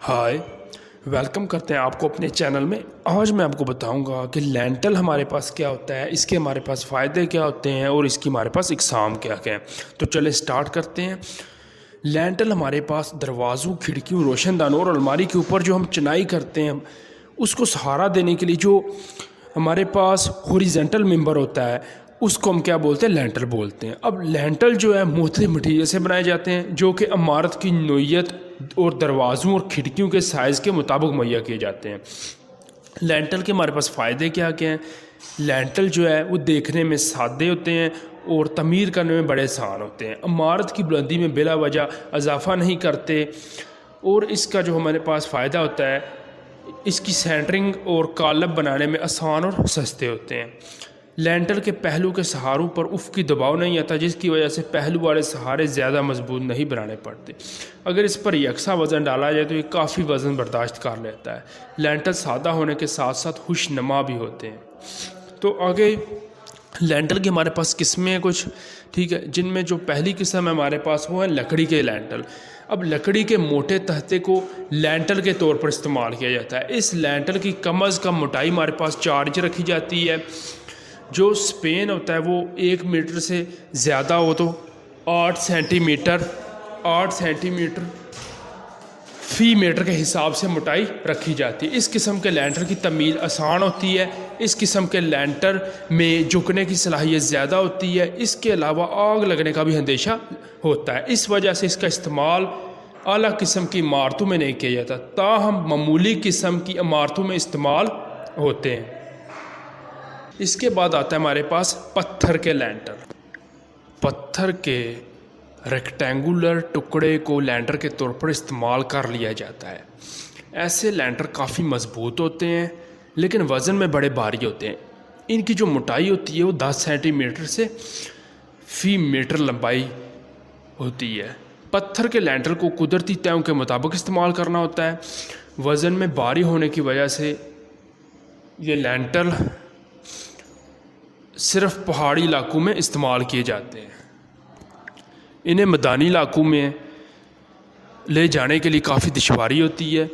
हाय, welcome करते हैं आपको अपने चैनल में। आज मैं आपको बताऊंगा कि लैंटल हमारे पास क्या होता है, इसके हमारे पास फ़ायदे क्या होते हैं और इसकी हमारे पास इकसाम क्या क्या हैं। तो चले स्टार्ट करते हैं। लैंटल हमारे पास दरवाज़ों, खिड़कियों, रोशनदानों और अलमारी के ऊपर जो हम चिनाई करते हैं उसको सहारा देने के लिए जो हमारे पास हॉरिजॉन्टल मेंबर होता है उसको हम क्या बोलते हैं, लैंटल बोलते हैं। अब लैंटल जो है मुख्तलिफ मटीरियल से बनाए जाते हैं जो कि इमारत की नोयत और दरवाज़ों और खिड़कियों के साइज़ के मुताबिक मुहैया किए जाते हैं। लैंटल के हमारे पास फ़ायदे क्या क्या हैं। लैंटल जो है वो देखने में सादे होते हैं और तमीर करने में बड़े आसान होते हैं। इमारत की बुलंदी में बिला वजह इजाफा नहीं करते और इसका जो हमारे पास फ़ायदा होता है, इसकी सेंटरिंग और कॉलम बनाने में आसान और सस्ते होते हैं। लैंटल के पहलू के सहारों पर उफ़क़ी दबाव नहीं आता, जिसकी वजह से पहलू वाले सहारे ज़्यादा मजबूत नहीं बनाने पड़ते। अगर इस पर यकसा वज़न डाला जाए तो ये काफ़ी वज़न बर्दाश्त कर लेता है। लैंटल सादा होने के साथ साथ खुशनुमा भी होते हैं। तो आगे लैंटल की हमारे पास किस्में हैं कुछ, ठीक है, जिनमें जो पहली किस्म है हमारे पास वो है लकड़ी के लैंटल। अब लकड़ी के मोटे तख्ते को लैंटल के तौर पर इस्तेमाल किया जाता है। इस लैंटल की कम अज़ कम मोटाई हमारे पास 4 इंच रखी जाती है। जो स्पेन होता है वो 1 मीटर से ज़्यादा हो तो 8 सेंटीमीटर फ़ी मीटर के हिसाब से मोटाई रखी जाती है। इस किस्म के लैंटर की तमील आसान होती है। इस किस्म के लैंटर में झुकने की सलाहियत ज़्यादा होती है। इसके अलावा आग लगने का भी अंदेशा होता है। इस वजह से इसका इस्तेमाल आला किस्म की इमारतों में नहीं किया जाता, ताहम मामूली किस्म की इमारतों में इस्तेमाल होते हैं। इसके बाद आता है हमारे पास पत्थर के लैंटर। पत्थर के रेक्टेंगुलर टुकड़े को लैंटर के तौर पर इस्तेमाल कर लिया जाता है। ऐसे लैंटर काफ़ी मजबूत होते हैं लेकिन वज़न में बड़े भारी होते हैं। इनकी जो मोटाई होती है वो 10 सेंटीमीटर से फ़ी मीटर लंबाई होती है। पत्थर के लैंटर को कुदरती तयों के मुताबिक इस्तेमाल करना होता है। वज़न में भारी होने की वजह से ये लैंटर सिर्फ पहाड़ी इलाकों में इस्तेमाल किए जाते हैं। इन्हें मैदानी इलाकों में ले जाने के लिए काफ़ी दुश्वारी होती है,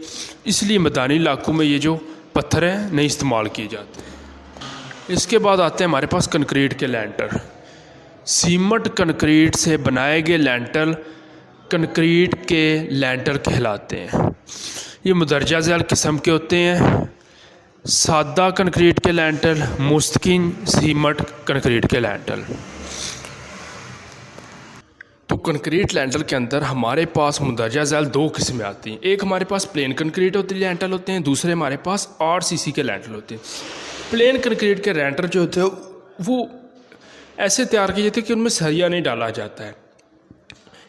इसलिए मैदानी इलाकों में ये जो पत्थर हैं नहीं इस्तेमाल किए जाते। इसके बाद आते हैं हमारे पास कंक्रीट के लैंटर। सीमेंट कंक्रीट से बनाए गए लैंटर कंक्रीट के लैंटर कहलाते हैं। ये मुदर्जा झैल किस्म के होते हैं। सादा कंक्रीट के लैंटर, मुस्तकिन सीमेंट कंक्रीट के लैंटर। तो कंक्रीट लैंटर के अंदर हमारे पास मुदर्जा झैल 2 किस्में आती हैं। एक हमारे पास प्लेन कंक्रीट होते लैंटर होते हैं, दूसरे हमारे पास RCC के लैंटर होते हैं। प्लेन कंक्रीट के लैंटर जो होते हैं वो ऐसे तैयार किए जाते हैं कि उनमें सरिया नहीं डाला जाता है,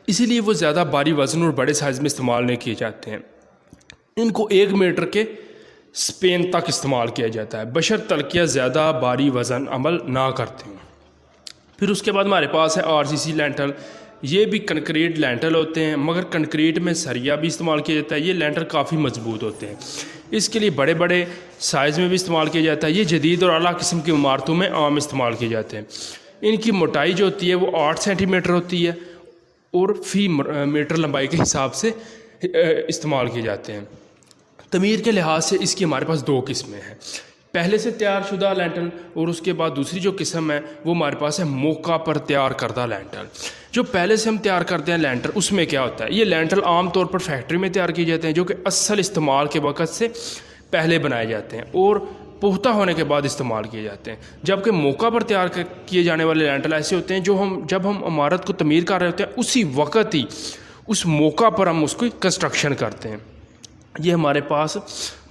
इसीलिए वो ज़्यादा भारी वज़न और बड़े साइज़ में इस्तेमाल नहीं किए जाते हैं। इनको 1 मीटर के स्पेन तक इस्तेमाल किया जाता है, बशर तलकियाँ ज़्यादा भारी वज़न अमल ना करते हैं। फिर उसके बाद हमारे पास है RCC लैंटर। ये भी कंक्रीट लैंटर होते हैं मगर कंक्रीट में सरिया भी इस्तेमाल किया जाता है। ये लैंटर काफ़ी मजबूत होते हैं, इसके लिए बड़े बड़े साइज़ में भी इस्तेमाल किया जाता है। ये जदीद और आला किस्म की इमारतों में आम इस्तेमाल किए जाते हैं। इनकी मोटाई जो होती है वो 8 सेंटीमीटर होती है और फ़ी मीटर लंबाई के हिसाब से इस्तेमाल किए जाते हैं। तमीर के लिहाज से इसकी हमारे पास 2 किस्में हैं, पहले से तैयार शुदा लैंटर और उसके बाद दूसरी जो किस्म है वो हमारे पास है मौका पर तैयार करदा लैंटर। जो पहले से हम तैयार करते हैं लैंटर, उसमें क्या होता है, ये लैंटर आम तौर पर फैक्ट्री में तैयार किए जाते हैं जो कि असल इस्तेमाल के वक़्त से पहले बनाए जाते हैं और पुख्ता होने के बाद इस्तेमाल किए जाते हैं। जबकि मौका पर तैयार किए जाने वाले लैंटर ऐसे होते हैं जो जब हम इमारत को तमीर कर रहे होते हैं उसी वक़्त ही उस मौका पर हम उसको कंस्ट्रक्शन करते हैं। ये हमारे पास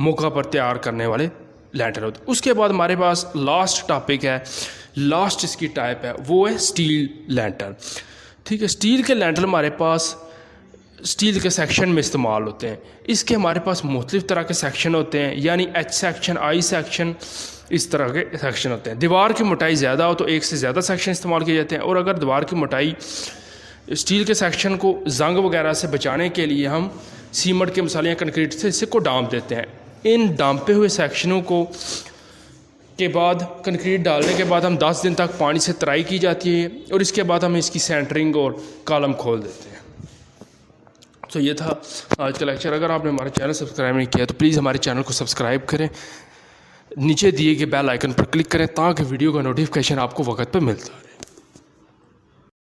मौका पर तैयार करने वाले लैंटर होते हैं। उसके बाद हमारे पास लास्ट टॉपिक है, लास्ट इसकी टाइप है वो है स्टील लैंटर। ठीक है, स्टील के लैंटर हमारे पास स्टील के सेक्शन में इस्तेमाल होते हैं। इसके हमारे पास मुख्तलिफ़ तरह के सेक्शन होते हैं, यानी H सेक्शन, I सेक्शन, इस तरह के सेक्शन होते हैं। दीवार की मोटाई ज़्यादा हो तो 1 से ज़्यादा सेक्शन इस्तेमाल किए जाते हैं और अगर दीवार की मोटाई स्टील के सेक्शन को जंग वगैरह से बचाने के लिए हम सीमेंट के मसाले या कंक्रीट से इसे को डांप देते हैं। इन डांपे हुए सेक्शनों को के बाद कंक्रीट डालने के बाद हम 10 दिन तक पानी से तराई की जाती है और इसके बाद हम इसकी सेंटरिंग और कॉलम खोल देते हैं। تو یہ تھا آج کا لیکچر. اگر آپ نے ہمارا چینل سبسکرائب نہیں کیا تو پلیز ہمارے چینل کو سبسکرائب کریں, نیچے دیے گئے بیل آئکن پر کلک کریں تاکہ ویڈیو کا نوٹیفیکیشن آپ کو وقت پہ ملتا ہے.